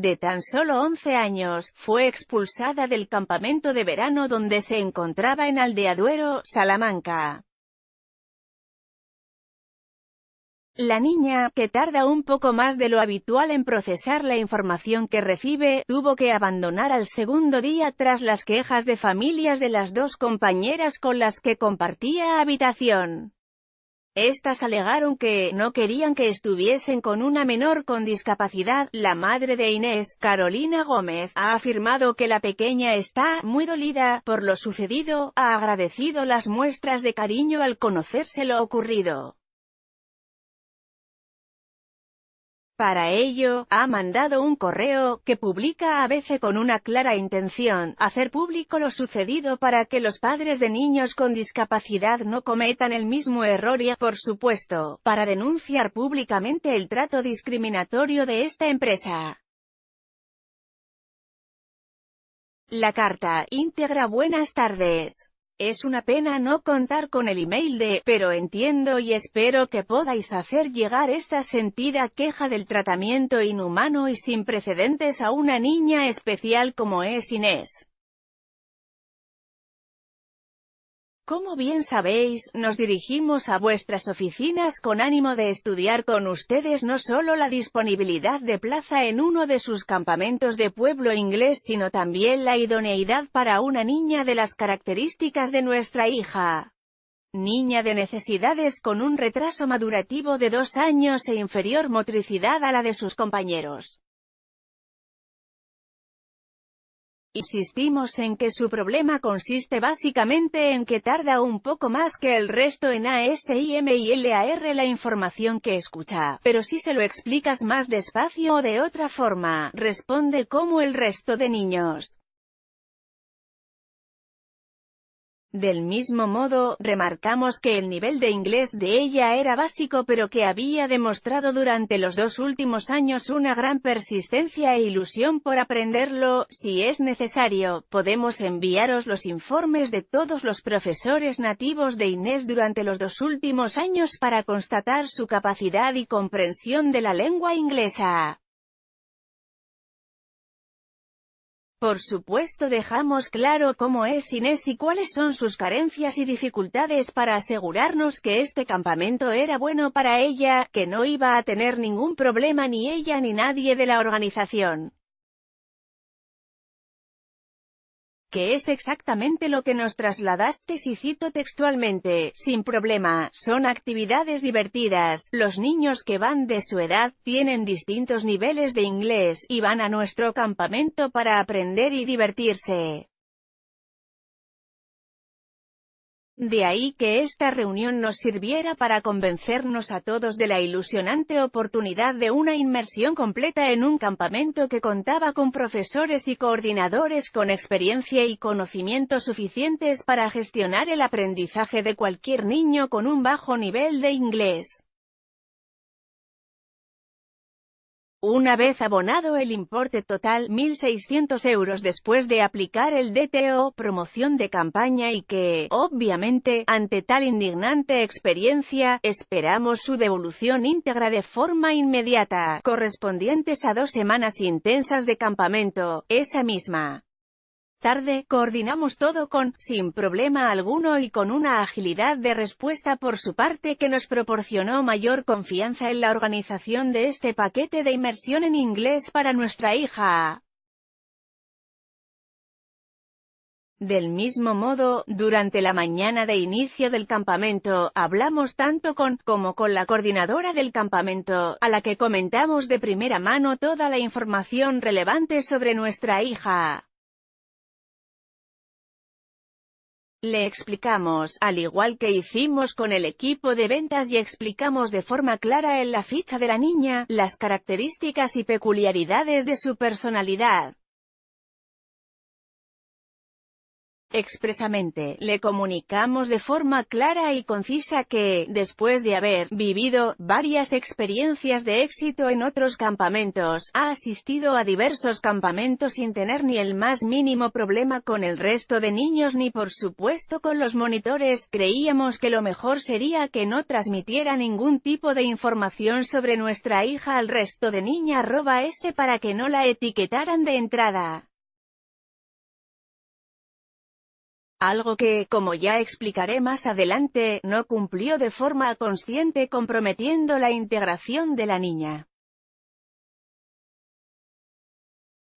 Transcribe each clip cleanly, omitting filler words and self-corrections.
de tan solo 11 años, fue expulsada del campamento de verano donde se encontraba en Aldeaduero, Salamanca. La niña, que tarda un poco más de lo habitual en procesar la información que recibe, tuvo que abandonar al segundo día tras las quejas de familias de las dos compañeras con las que compartía habitación. Estas alegaron que no querían que estuviesen con una menor con discapacidad. La madre de Inés, Carolina Gómez, ha afirmado que la pequeña está muy dolida por lo sucedido, ha agradecido las muestras de cariño al conocerse lo ocurrido. Para ello, ha mandado un correo, que publica a veces con una clara intención, hacer público lo sucedido para que los padres de niños con discapacidad no cometan el mismo error y, por supuesto, para denunciar públicamente el trato discriminatorio de esta empresa. La carta íntegra. Buenas tardes. Es una pena no contar con el email pero entiendo y espero que podáis hacer llegar esta sentida queja del tratamiento inhumano y sin precedentes a una niña especial como es Inés. Como bien sabéis, nos dirigimos a vuestras oficinas con ánimo de estudiar con ustedes no solo la disponibilidad de plaza en uno de sus campamentos de pueblo inglés sino también la idoneidad para una niña de las características de nuestra hija. Niña de necesidades con un retraso madurativo de 2 años e inferior motricidad a la de sus compañeros. Insistimos en que su problema consiste básicamente en que tarda un poco más que el resto en asimilar la información que escucha, pero si se lo explicas más despacio o de otra forma, responde como el resto de niños. Del mismo modo, remarcamos que el nivel de inglés de ella era básico pero que había demostrado durante los 2 últimos años una gran persistencia e ilusión por aprenderlo. Si es necesario, podemos enviaros los informes de todos los profesores nativos de Inés durante los 2 últimos años para constatar su capacidad y comprensión de la lengua inglesa. Por supuesto dejamos claro cómo es Inés y cuáles son sus carencias y dificultades para asegurarnos que este campamento era bueno para ella, que no iba a tener ningún problema ni ella ni nadie de la organización. Que es exactamente lo que nos trasladasteis y cito textualmente, sin problema, son actividades divertidas, los niños que van de su edad tienen distintos niveles de inglés, y van a nuestro campamento para aprender y divertirse. De ahí que esta reunión nos sirviera para convencernos a todos de la ilusionante oportunidad de una inmersión completa en un campamento que contaba con profesores y coordinadores con experiencia y conocimientos suficientes para gestionar el aprendizaje de cualquier niño con un bajo nivel de inglés. Una vez abonado el importe total, 1.600 euros después de aplicar el DTO, promoción de campaña y que, obviamente, ante tal indignante experiencia, esperamos su devolución íntegra de forma inmediata, correspondientes a 2 semanas intensas de campamento. Esa misma tarde, coordinamos todo sin problema alguno y con una agilidad de respuesta por su parte que nos proporcionó mayor confianza en la organización de este paquete de inmersión en inglés para nuestra hija. Del mismo modo, durante la mañana de inicio del campamento, hablamos tanto como con la coordinadora del campamento, a la que comentamos de primera mano toda la información relevante sobre nuestra hija. Le explicamos, al igual que hicimos con el equipo de ventas y explicamos de forma clara en la ficha de la niña, las características y peculiaridades de su personalidad. Expresamente, le comunicamos de forma clara y concisa que, después de haber vivido varias experiencias de éxito en otros campamentos, ha asistido a diversos campamentos sin tener ni el más mínimo problema con el resto de niños ni por supuesto con los monitores. Creíamos que lo mejor sería que no transmitiera ningún tipo de información sobre nuestra hija al resto de niñas para que no la etiquetaran de entrada. Algo que, como ya explicaré más adelante, no cumplió de forma consciente, comprometiendo la integración de la niña.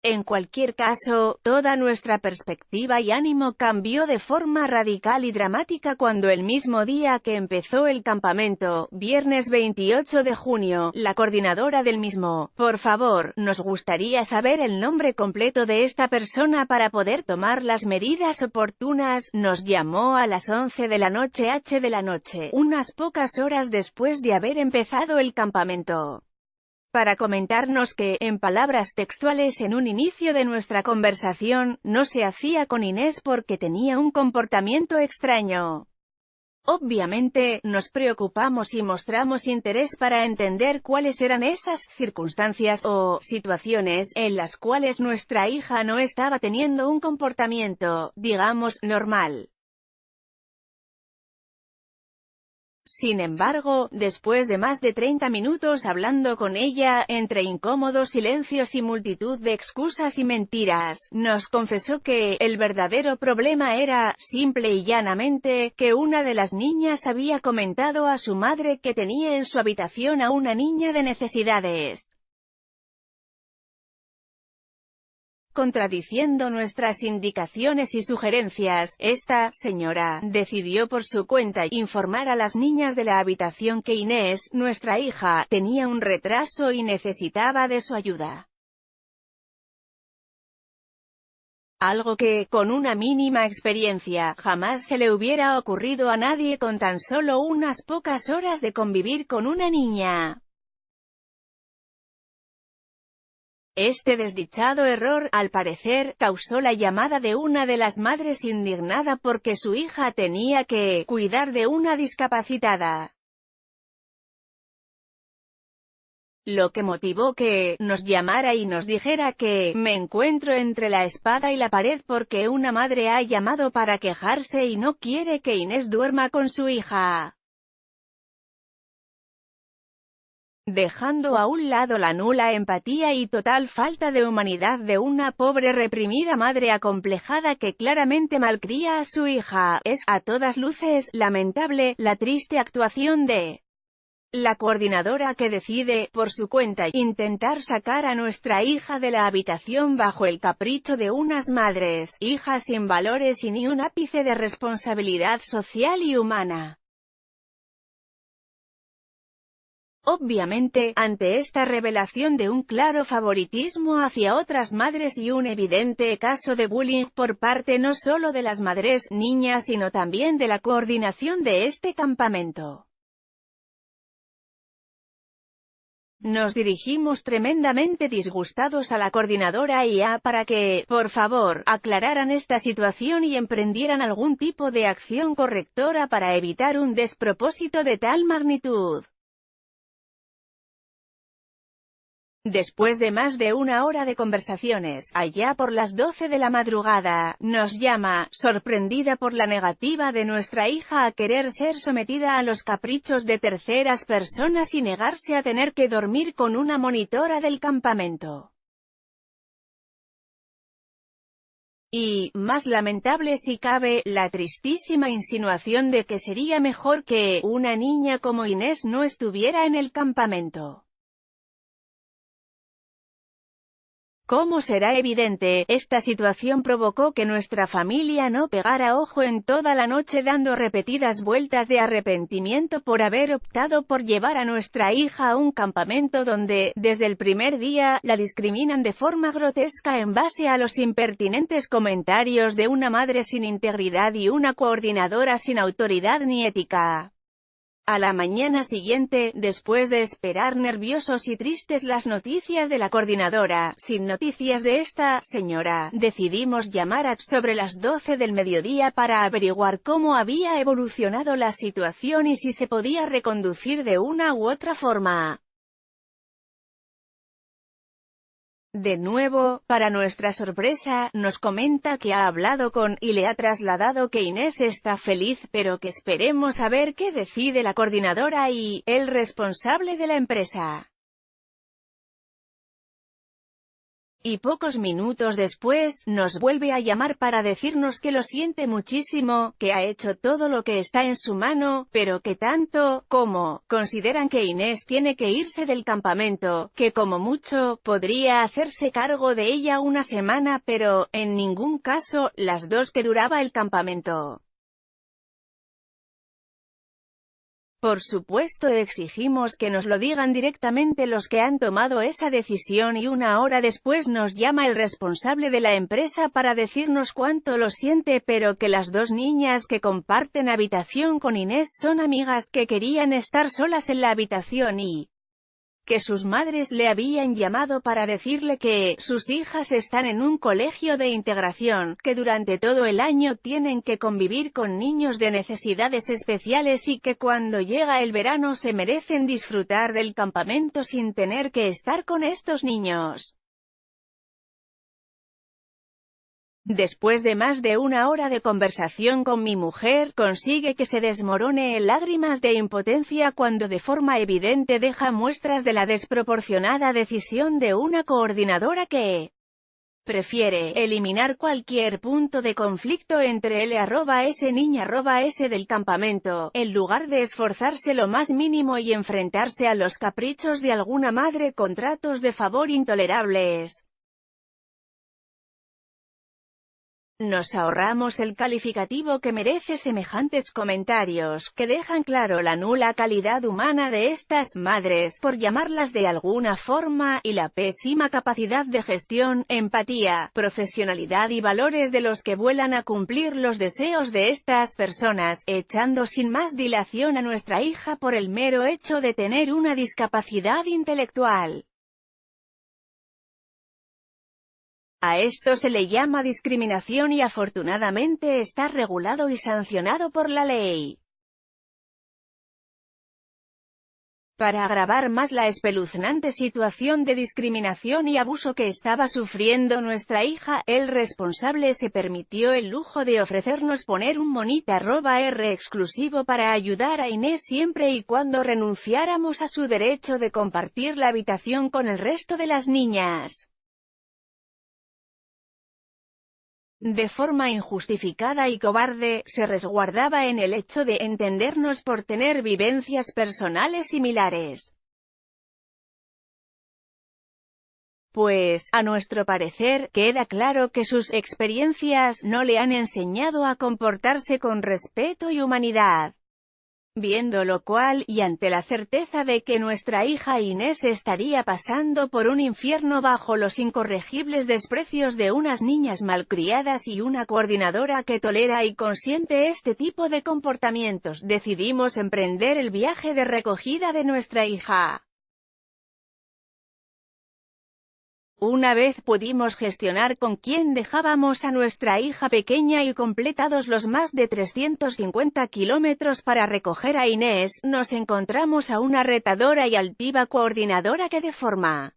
En cualquier caso, toda nuestra perspectiva y ánimo cambió de forma radical y dramática cuando el mismo día que empezó el campamento, viernes 28 de junio, la coordinadora del mismo, por favor, nos gustaría saber el nombre completo de esta persona para poder tomar las medidas oportunas, nos llamó a las 11 de la noche unas pocas horas después de haber empezado el campamento, para comentarnos que, en palabras textuales en un inicio de nuestra conversación, no se hacía con Inés porque tenía un comportamiento extraño. Obviamente, nos preocupamos y mostramos interés para entender cuáles eran esas circunstancias o situaciones en las cuales nuestra hija no estaba teniendo un comportamiento, digamos, normal. Sin embargo, después de más de 30 minutos hablando con ella, entre incómodos silencios y multitud de excusas y mentiras, nos confesó que el verdadero problema era, simple y llanamente, que una de las niñas había comentado a su madre que tenía en su habitación a una niña de necesidades. Contradiciendo nuestras indicaciones y sugerencias, esta señora decidió por su cuenta informar a las niñas de la habitación que Inés, nuestra hija, tenía un retraso y necesitaba de su ayuda. Algo que, con una mínima experiencia, jamás se le hubiera ocurrido a nadie con tan solo unas pocas horas de convivir con una niña. Este desdichado error, al parecer, causó la llamada de una de las madres indignada porque su hija tenía que cuidar de una discapacitada. Lo que motivó que nos llamara y nos dijera que me encuentro entre la espada y la pared porque una madre ha llamado para quejarse y no quiere que Inés duerma con su hija. Dejando a un lado la nula empatía y total falta de humanidad de una pobre reprimida madre acomplejada que claramente malcría a su hija, es, a todas luces, lamentable, la triste actuación de la coordinadora que decide, por su cuenta, intentar sacar a nuestra hija de la habitación bajo el capricho de unas madres, hijas sin valores y ni un ápice de responsabilidad social y humana. Obviamente, ante esta revelación de un claro favoritismo hacia otras madres y un evidente caso de bullying por parte no solo de las madres, niñas sino también de la coordinación de este campamento, nos dirigimos tremendamente disgustados a la coordinadora y para que, por favor, aclararan esta situación y emprendieran algún tipo de acción correctora para evitar un despropósito de tal magnitud. Después de más de una hora de conversaciones, allá por las 12 de la madrugada, nos llama, sorprendida por la negativa de nuestra hija a querer ser sometida a los caprichos de terceras personas y negarse a tener que dormir con una monitora del campamento. Y, más lamentable si cabe, la tristísima insinuación de que sería mejor que una niña como Inés no estuviera en el campamento. Como será evidente, esta situación provocó que nuestra familia no pegara ojo en toda la noche dando repetidas vueltas de arrepentimiento por haber optado por llevar a nuestra hija a un campamento donde, desde el primer día, la discriminan de forma grotesca en base a los impertinentes comentarios de una madre sin integridad y una coordinadora sin autoridad ni ética. A la mañana siguiente, después de esperar nerviosos y tristes las noticias de la coordinadora, sin noticias de esta señora, decidimos llamar sobre las 12 del mediodía para averiguar cómo había evolucionado la situación y si se podía reconducir de una u otra forma. De nuevo, para nuestra sorpresa, nos comenta que ha hablado con, y le ha trasladado que Inés está feliz, pero que esperemos a ver qué decide la coordinadora y, el responsable de la empresa. Y pocos minutos después, nos vuelve a llamar para decirnos que lo siente muchísimo, que ha hecho todo lo que está en su mano, pero que tanto, como, consideran que Inés tiene que irse del campamento, que como mucho, podría hacerse cargo de ella una semana, pero, en ningún caso, las 2 que duraba el campamento. Por supuesto exigimos que nos lo digan directamente los que han tomado esa decisión y una hora después nos llama el responsable de la empresa para decirnos cuánto lo siente pero que las 2 niñas que comparten habitación con Inés son amigas que querían estar solas en la habitación y que sus madres le habían llamado para decirle que sus hijas están en un colegio de integración, que durante todo el año tienen que convivir con niños de necesidades especiales y que cuando llega el verano se merecen disfrutar del campamento sin tener que estar con estos niños. Después de más de una hora de conversación con mi mujer, consigue que se desmorone en lágrimas de impotencia cuando de forma evidente deja muestras de la desproporcionada decisión de una coordinadora que prefiere eliminar cualquier punto de conflicto entre L.S. niña S del campamento, en lugar de esforzarse lo más mínimo y enfrentarse a los caprichos de alguna madre con tratos de favor intolerables. Nos ahorramos el calificativo que merece semejantes comentarios, que dejan claro la nula calidad humana de estas madres, por llamarlas de alguna forma, y la pésima capacidad de gestión, empatía, profesionalidad y valores de los que vuelan a cumplir los deseos de estas personas, echando sin más dilación a nuestra hija por el mero hecho de tener una discapacidad intelectual. A esto se le llama discriminación y afortunadamente está regulado y sancionado por la ley. Para agravar más la espeluznante situación de discriminación y abuso que estaba sufriendo nuestra hija, el responsable se permitió el lujo de ofrecernos poner un monita .r exclusivo para ayudar a Inés siempre y cuando renunciáramos a su derecho de compartir la habitación con el resto de las niñas. De forma injustificada y cobarde, se resguardaba en el hecho de entendernos por tener vivencias personales similares. Pues, a nuestro parecer, queda claro que sus experiencias no le han enseñado a comportarse con respeto y humanidad. Viendo lo cual, y ante la certeza de que nuestra hija Inés estaría pasando por un infierno bajo los incorregibles desprecios de unas niñas malcriadas y una coordinadora que tolera y consiente este tipo de comportamientos, decidimos emprender el viaje de recogida de nuestra hija. Una vez pudimos gestionar con quién dejábamos a nuestra hija pequeña y completados los más de 350 kilómetros para recoger a Inés, nos encontramos a una retadora y altiva coordinadora que de forma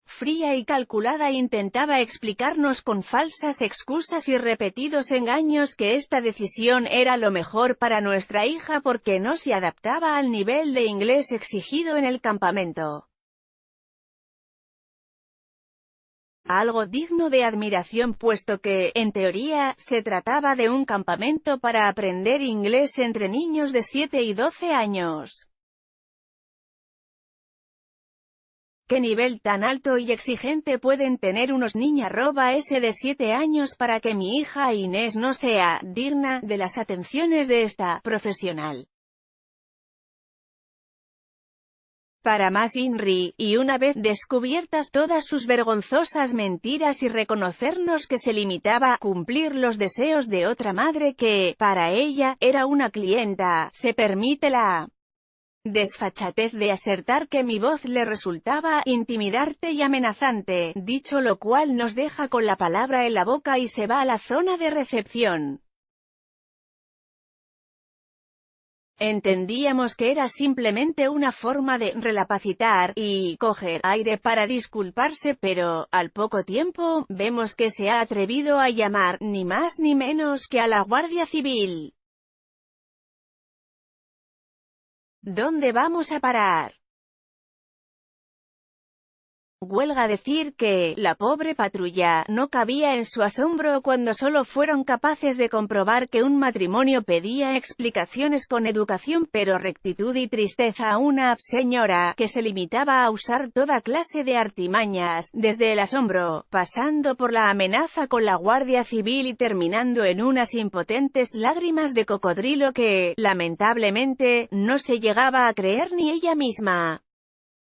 fría y calculada intentaba explicarnos con falsas excusas y repetidos engaños que esta decisión era lo mejor para nuestra hija porque no se adaptaba al nivel de inglés exigido en el campamento. Algo digno de admiración puesto que, en teoría, se trataba de un campamento para aprender inglés entre niños de 7 y 12 años. ¿Qué nivel tan alto y exigente pueden tener unos niñas S de 7 años para que mi hija Inés no sea digna de las atenciones de esta profesional? Para más INRI, y una vez descubiertas todas sus vergonzosas mentiras y reconocernos que se limitaba a cumplir los deseos de otra madre que, para ella, era una clienta, se permite la desfachatez de asertar que mi voz le resultaba intimidante y amenazante, dicho lo cual nos deja con la palabra en la boca y se va a la zona de recepción. Entendíamos que era simplemente una forma de recapacitar y coger aire para disculparse, pero, al poco tiempo, vemos que se ha atrevido a llamar, ni más ni menos que a la Guardia Civil. ¿Dónde vamos a parar? Huelga decir que, la pobre patrulla, no cabía en su asombro cuando solo fueron capaces de comprobar que un matrimonio pedía explicaciones con educación pero rectitud y tristeza a una señora, que se limitaba a usar toda clase de artimañas, desde el asombro, pasando por la amenaza con la Guardia Civil y terminando en unas impotentes lágrimas de cocodrilo que, lamentablemente, no se llegaba a creer ni ella misma.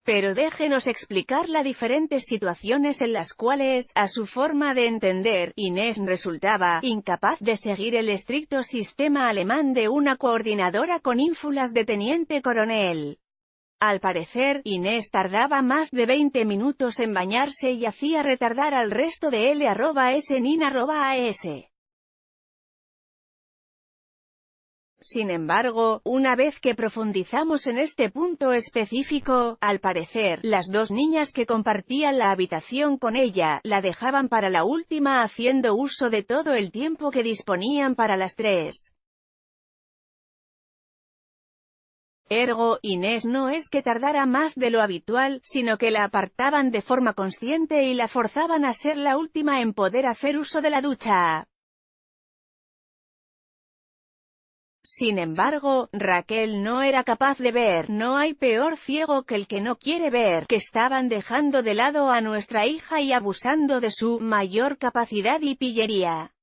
Pero déjenos explicar las diferentes situaciones en las cuales, a su forma de entender, Inés resultaba incapaz de seguir el estricto sistema alemán de una coordinadora con ínfulas de teniente coronel. Al parecer, Inés tardaba más de 20 minutos en bañarse y hacía retardar al resto de L.S.Nin.as. Sin embargo, una vez que profundizamos en este punto específico, al parecer, las dos niñas que compartían la habitación con ella, la dejaban para la última haciendo uso de todo el tiempo que disponían para las tres. Ergo, Inés no es que tardara más de lo habitual, sino que la apartaban de forma consciente y la forzaban a ser la última en poder hacer uso de la ducha. Sin embargo, Raquel no era capaz de ver, no hay peor ciego que el que no quiere ver, que estaban dejando de lado a nuestra hija y abusando de su mayor capacidad y pillería.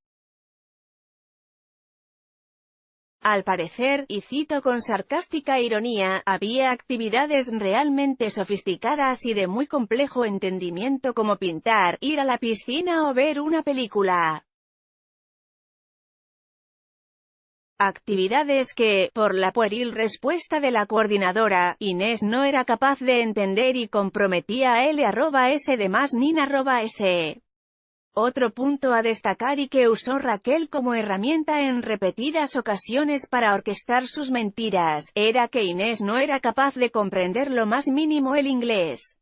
Al parecer, y cito con sarcástica ironía, había actividades realmente sofisticadas y de muy complejo entendimiento como pintar, ir a la piscina o ver una película. Actividades que, por la pueril respuesta de la coordinadora, Inés no era capaz de entender y comprometía a L.S. de más Nin.s. Otro punto a destacar y que usó Raquel como herramienta en repetidas ocasiones para orquestar sus mentiras, era que Inés no era capaz de comprender lo más mínimo el inglés.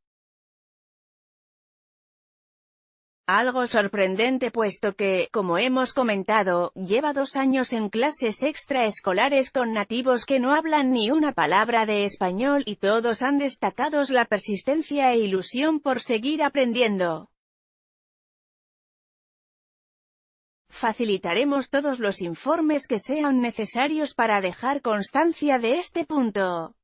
Algo sorprendente puesto que, como hemos comentado, lleva 2 años en clases extraescolares con nativos que no hablan ni una palabra de español y todos han destacado la persistencia e ilusión por seguir aprendiendo. Facilitaremos todos los informes que sean necesarios para dejar constancia de este punto.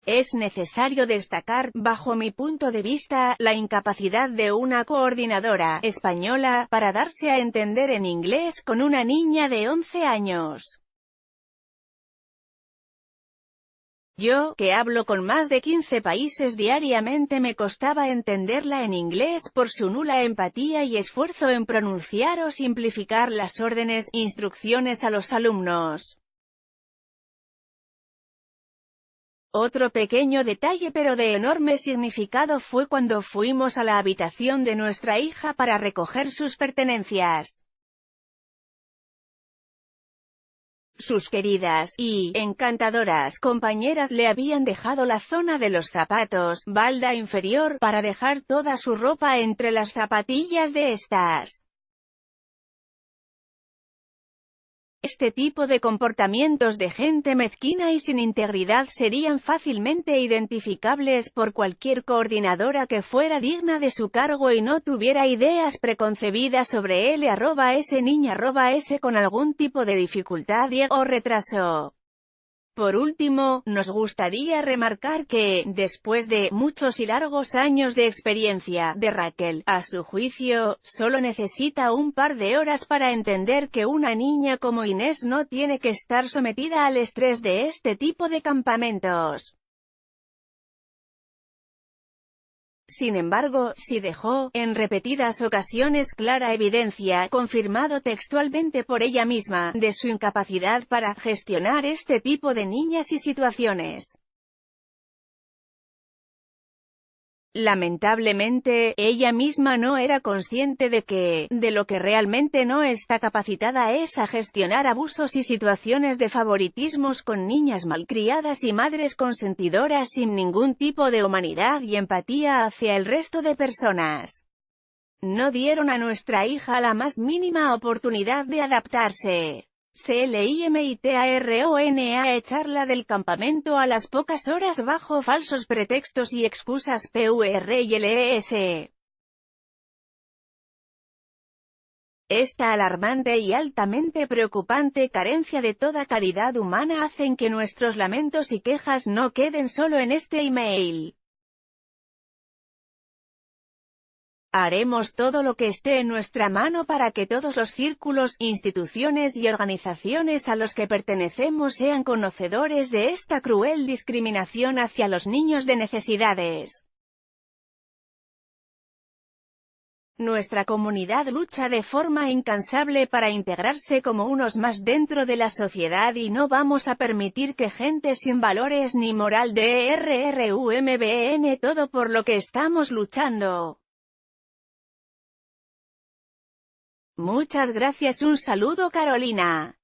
Es necesario destacar, bajo mi punto de vista, la incapacidad de una coordinadora española para darse a entender en inglés con una niña de 11 años. Yo, que hablo con más de 15 países diariamente, me costaba entenderla en inglés por su nula empatía y esfuerzo en pronunciar o simplificar las órdenes, instrucciones a los alumnos. Otro pequeño detalle pero de enorme significado fue cuando fuimos a la habitación de nuestra hija para recoger sus pertenencias. Sus queridas y encantadoras compañeras le habían dejado la zona de los zapatos, balda inferior, para dejar toda su ropa entre las zapatillas de estas. Este tipo de comportamientos de gente mezquina y sin integridad serían fácilmente identificables por cualquier coordinadora que fuera digna de su cargo y no tuviera ideas preconcebidas sobre L.S. Niña.s con algún tipo de dificultad o retraso. Por último, nos gustaría remarcar que, después de muchos y largos años de experiencia de Raquel, a su juicio, solo necesita un par de horas para entender que una niña como Inés no tiene que estar sometida al estrés de este tipo de campamentos. Sin embargo, sí dejó, en repetidas ocasiones, clara evidencia, confirmado textualmente por ella misma, de su incapacidad para gestionar este tipo de niñas y situaciones. Lamentablemente, ella misma no era consciente de lo que realmente no está capacitada es a gestionar abusos y situaciones de favoritismos con niñas malcriadas y madres consentidoras sin ningún tipo de humanidad y empatía hacia el resto de personas. No dieron a nuestra hija la más mínima oportunidad de adaptarse. CLIMITARONA echarla del campamento a las pocas horas bajo falsos pretextos y excusas PURYLES. Esta alarmante y altamente preocupante carencia de toda caridad humana hacen que nuestros lamentos y quejas no queden solo en este email. Haremos todo lo que esté en nuestra mano para que todos los círculos, instituciones y organizaciones a los que pertenecemos sean conocedores de esta cruel discriminación hacia los niños de necesidades. Nuestra comunidad lucha de forma incansable para integrarse como unos más dentro de la sociedad y no vamos a permitir que gente sin valores ni moral DRRUMBN todo por lo que estamos luchando. Muchas gracias. Un saludo, Carolina.